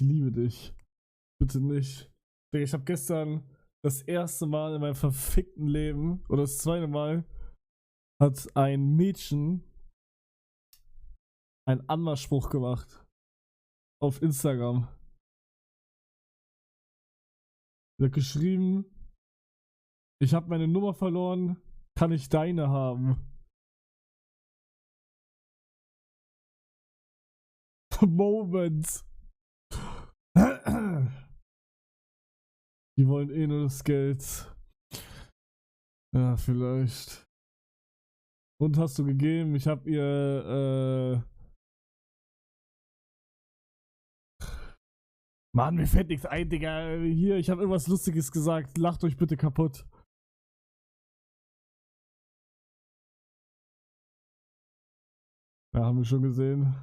liebe dich. Bitte nicht. Digga, ich habe gestern das erste Mal in meinem verfickten Leben, oder das zweite Mal, hat ein Mädchen einen Anmachspruch gemacht. Auf Instagram. Sie hat geschrieben, ich habe meine Nummer verloren, kann ich deine haben? Moment. Die wollen eh nur das Geld. Ja, vielleicht. Und hast du gegeben? Ich hab ihr, Mann, mir fällt nichts ein, Digga. Hier, ich hab irgendwas Lustiges gesagt. Lacht euch bitte kaputt. Ja, haben wir schon gesehen.